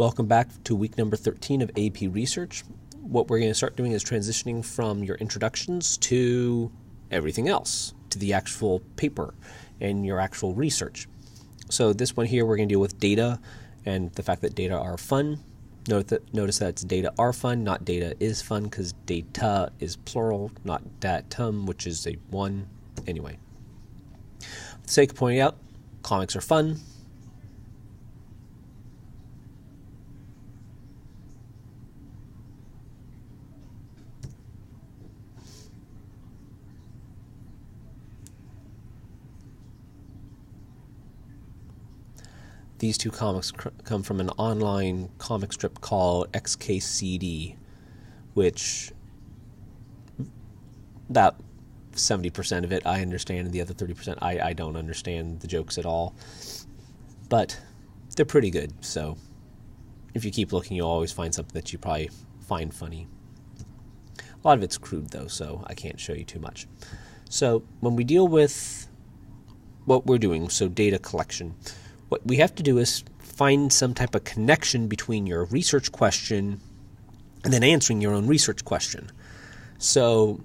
Welcome back to week number 13 of AP Research. What we're going to start doing is transitioning from your introductions to everything else, to the actual paper and your actual research. So this one here, we're going to deal with data and the fact that data are fun. Notice that it's data are fun, not data is fun, because data is plural, not datum, which is a one. Anyway, for the sake of pointing out, comics are fun. These two comics come from an online comic strip called XKCD, which that 70% of it I understand, and the other 30% I don't understand the jokes at all. But they're pretty good, so if you keep looking, you'll always find something that you probably find funny. A lot of it's crude, though, so I can't show you too much. So when we deal with what we're doing, so data collection, what we have to do is find some type of connection between your research question and then answering your own research question. So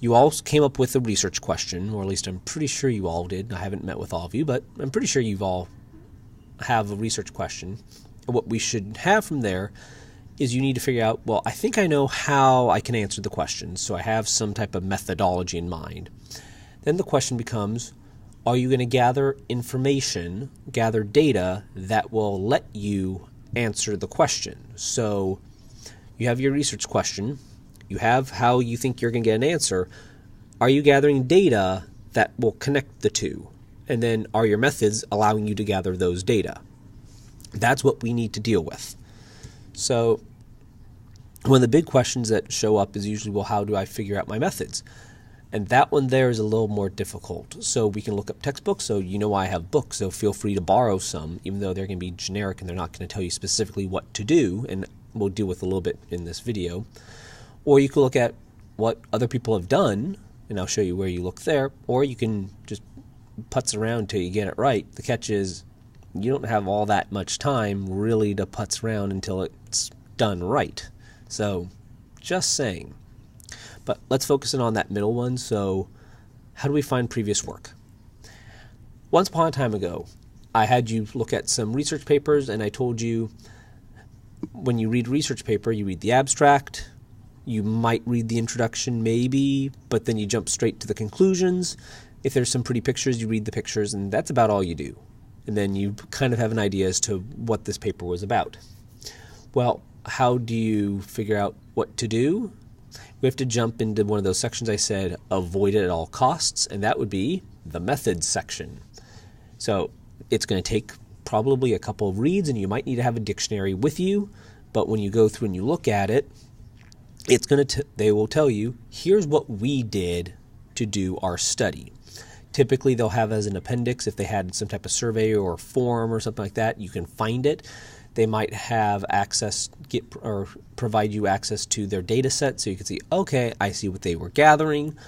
you all came up with a research question, or at least I'm pretty sure you all did. I haven't met with all of you, but I'm pretty sure you've all have a research question. And what we should have from there is you need to figure out, well, I think I know how I can answer the question, so I have some type of methodology in mind. Then the question becomes, are you going to gather information, gather data that will let you answer the question? So you have your research question, you have how you think you're going to get an answer. Are you gathering data that will connect the two? And then are your methods allowing you to gather those data? That's what we need to deal with. So one of the big questions that show up is usually, well, how do I figure out my methods? And that one there is a little more difficult. So we can look up textbooks. So you know I have books, so feel free to borrow some, even though they're going to be generic and they're not going to tell you specifically what to do, and we'll deal with a little bit in this video. Or you can look at what other people have done, and I'll show you where you look there, or you can just putz around until you get it right. The catch is you don't have all that much time really to putz around until it's done right. So just saying. But let's focus in on that middle one. So how do we find previous work? Once upon a time ago, I had you look at some research papers, and I told you when you read a research paper, you read the abstract, you might read the introduction maybe, but then you jump straight to the conclusions. If there's some pretty pictures, you read the pictures, and that's about all you do. And then you kind of have an idea as to what this paper was about. Well, how do you figure out what to do? We have to jump into one of those sections I said, avoid it at all costs, and that would be the methods section. So it's going to take probably a couple of reads, and you might need to have a dictionary with you, but when you go through and you look at it, it's going to they will tell you, here's what we did to do our study. Typically, they'll have as an appendix, if they had some type of survey or form or something like that, you can find it. They might have access, provide you access to their data set, so you can see, okay, I see what they were gathering,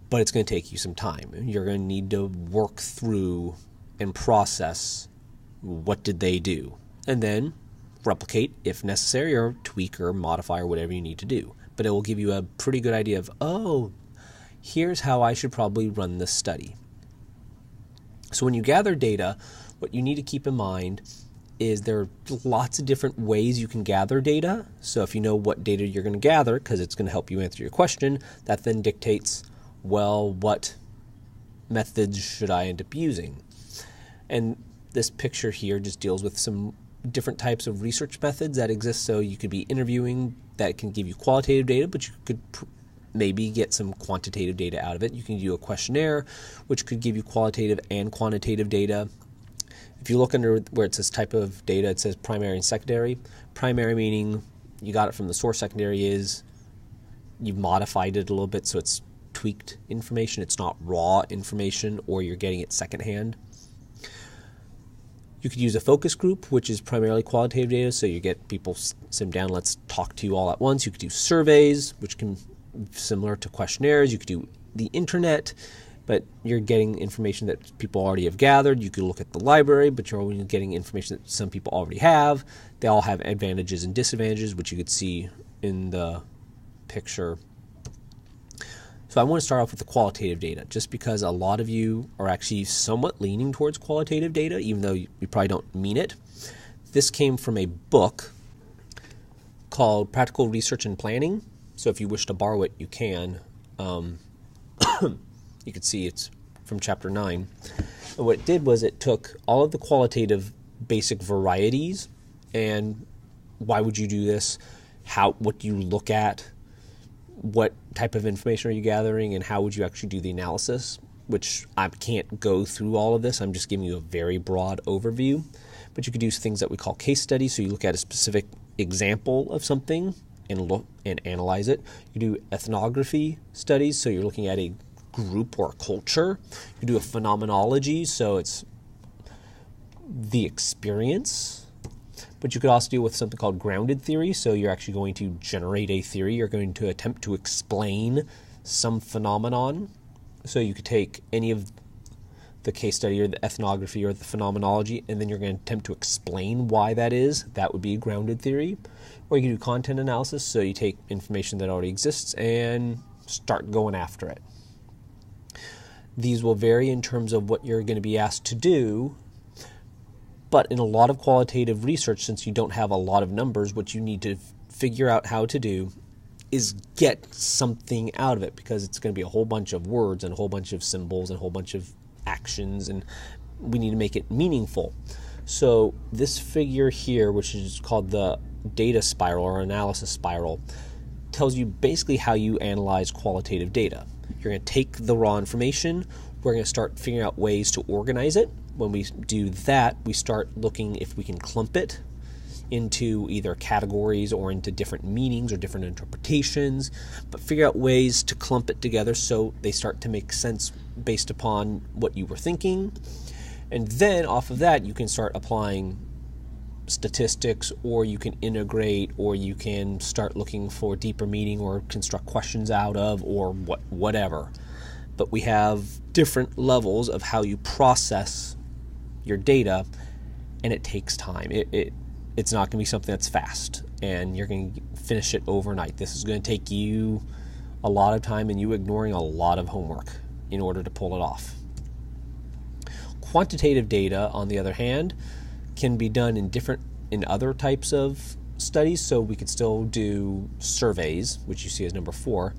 but it's going to take you some time. You're going to need to work through and process what did they do, and then replicate if necessary, or tweak or modify or whatever you need to do. But it will give you a pretty good idea of, oh, here's how I should probably run this study. So when you gather data, what you need to keep in mind is there are lots of different ways you can gather data. So if you know what data you're going to gather, because it's going to help you answer your question, that then dictates, well, what methods should I end up using? And this picture here just deals with some different types of research methods that exist. So you could be interviewing, that can give you qualitative data, but you could maybe get some quantitative data out of it. You can do a questionnaire, which could give you qualitative and quantitative data. If you look under where it says type of data, it says primary and secondary. Primary meaning you got it from the source. Secondary is you've modified it a little bit so it's tweaked information. It's not raw information, or you're getting it secondhand. You could use a focus group, which is primarily qualitative data, so you get people sit down, let's talk to you all at once. You could do surveys, which can be similar to questionnaires. You could do the internet, but you're getting information that people already have gathered. You could look at the library, but you're only getting information that some people already have. They all have advantages and disadvantages, which you could see in the picture. So I want to start off with the qualitative data, just because a lot of you are actually somewhat leaning towards qualitative data, even though you probably don't mean it. This came from a book called Practical Research and Planning. So if you wish to borrow it, you can. You can see it's from chapter 9. And what it did was it took all of the qualitative basic varieties and why would you do this, what do you look at, what type of information are you gathering, and how would you actually do the analysis, which I can't go through all of this. I'm just giving you a very broad overview. But you could do things that we call case studies. So you look at a specific example of something and look and analyze it. You do ethnography studies, so you're looking at a group or a culture. You do a phenomenology, so it's the experience. But you could also deal with something called grounded theory. So you're actually going to generate a theory. You're going to attempt to explain some phenomenon. So you could take any of the case study or the ethnography or the phenomenology, and then you're going to attempt to explain why that is. That would be grounded theory. Or you can do content analysis. So you take information that already exists and start going after it. These will vary in terms of what you're going to be asked to do. But in a lot of qualitative research, since you don't have a lot of numbers, what you need to figure out how to do is get something out of it, because it's going to be a whole bunch of words and a whole bunch of symbols and a whole bunch of actions, and we need to make it meaningful. So this figure here, which is called the data spiral or analysis spiral, tells you basically how you analyze qualitative data. You're going to take the raw information. We're going to start figuring out ways to organize it. When we do that, we start looking if we can clump it into either categories or into different meanings or different interpretations, but figure out ways to clump it together so they start to make sense based upon what you were thinking. And then off of that, you can start applying statistics, or you can integrate, or you can start looking for deeper meaning or construct questions out of, or whatever. But we have different levels of how you process your data, and it takes time. It's not going to be something that's fast, and you're going to finish it overnight. This is going to take you a lot of time and you ignoring a lot of homework in order to pull it off. Quantitative data, on the other hand, can be done in other types of studies. So we could still do surveys, which you see as number 4.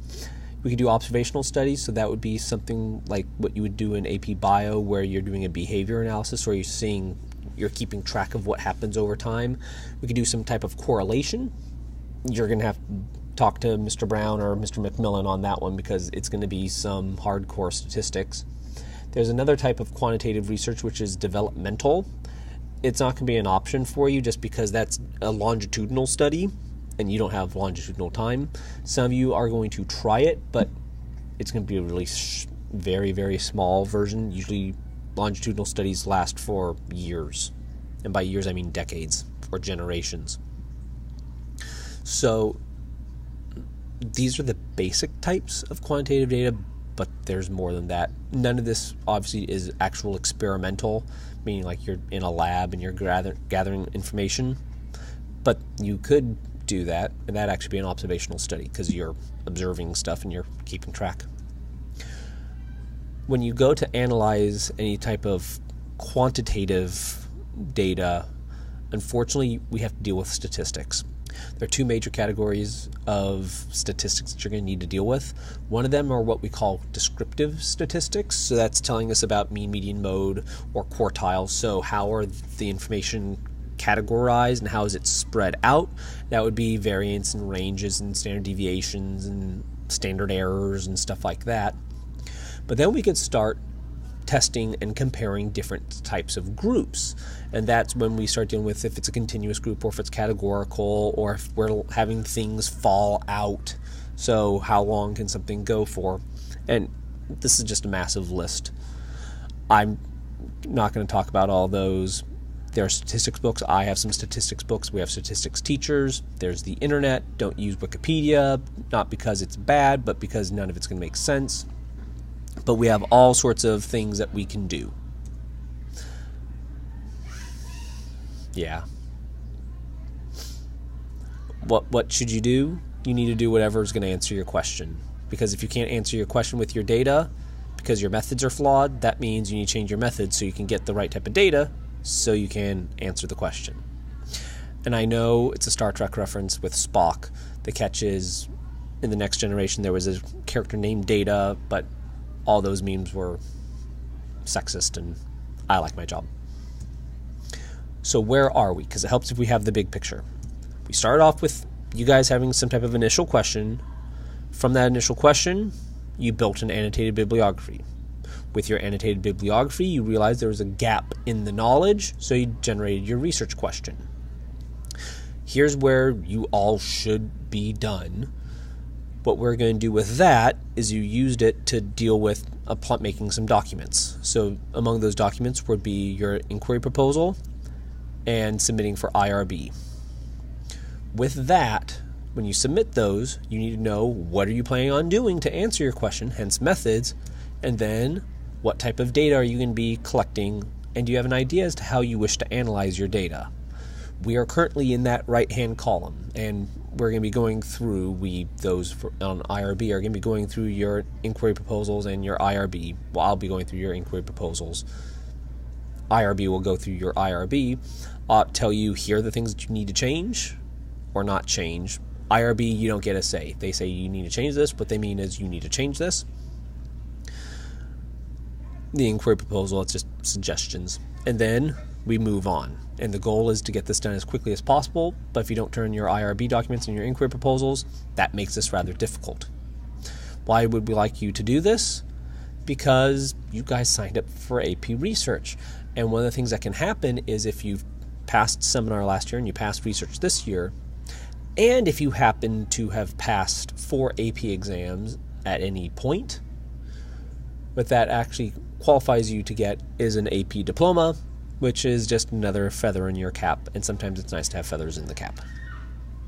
We could do observational studies, so that would be something like what you would do in AP Bio, where you're doing a behavior analysis, or you're keeping track of what happens over time. We could do some type of correlation. You're going to have to talk to Mr. Brown or Mr. McMillan on that one, because it's going to be some hardcore statistics. There's another type of quantitative research, which is developmental. It's not going to be an option for you just because that's a longitudinal study, and you don't have longitudinal time. Some of you are going to try it, but it's going to be a really very, very small version. Usually longitudinal studies last for years. And by years, I mean decades or generations. So these are the basic types of quantitative data, but there's more than that. None of this obviously is actual experimental, meaning like you're in a lab and you're gathering information. But you could do that, and that'd actually be an observational study because you're observing stuff and you're keeping track. When you go to analyze any type of quantitative data, unfortunately, we have to deal with statistics. There are 2 major categories of statistics that you're going to need to deal with. One of them are what we call descriptive statistics. So that's telling us about mean, median, mode, or quartile. So how are the information categorized and how is it spread out? That would be variance and ranges and standard deviations and standard errors and stuff like that. But then we could start testing and comparing different types of groups. And that's when we start dealing with if it's a continuous group or if it's categorical or if we're having things fall out. So how long can something go for? And this is just a massive list. I'm not going to talk about all those. There are statistics books. I have some statistics books. We have statistics teachers. There's the internet. Don't use Wikipedia, not because it's bad, but because none of it's going to make sense. But we have all sorts of things that we can do. Yeah. What should you do? You need to do whatever is going to answer your question. Because if you can't answer your question with your data, because your methods are flawed, that means you need to change your methods so you can get the right type of data so you can answer the question. And I know it's a Star Trek reference with Spock. The catch is, in The Next Generation, there was a character named Data, but all those memes were sexist, and I like my job. So where are we? Because it helps if we have the big picture. We start off with you guys having some type of initial question. From that initial question, you built an annotated bibliography. With your annotated bibliography, you realized there was a gap in the knowledge, so you generated your research question. Here's where you all should be done. What we're going to do with that is you used it to deal with making some documents. So among those documents would be your inquiry proposal and submitting for IRB. With that, when you submit those, you need to know what are you planning on doing to answer your question, hence methods, and then what type of data are you going to be collecting, and do you have an idea as to how you wish to analyze your data? We are currently in that right-hand column, and we're going to be going through, on IRB are going to be going through your inquiry proposals and your IRB. Well, I'll be going through your inquiry proposals. IRB will go through your IRB. I'll tell you, here are the things that you need to change or not change. IRB, you don't get a say. They say you need to change this. What they mean is you need to change this. The inquiry proposal, it's just suggestions. And then we move on. And the goal is to get this done as quickly as possible, but if you don't turn your IRB documents and your inquiry proposals, that makes this rather difficult. Why would we like you to do this? Because you guys signed up for AP Research. And one of the things that can happen is if you've passed seminar last year and you passed research this year, and if you happen to have passed 4 AP exams at any point, what that actually qualifies you to get is an AP diploma, which is just another feather in your cap, and sometimes it's nice to have feathers in the cap.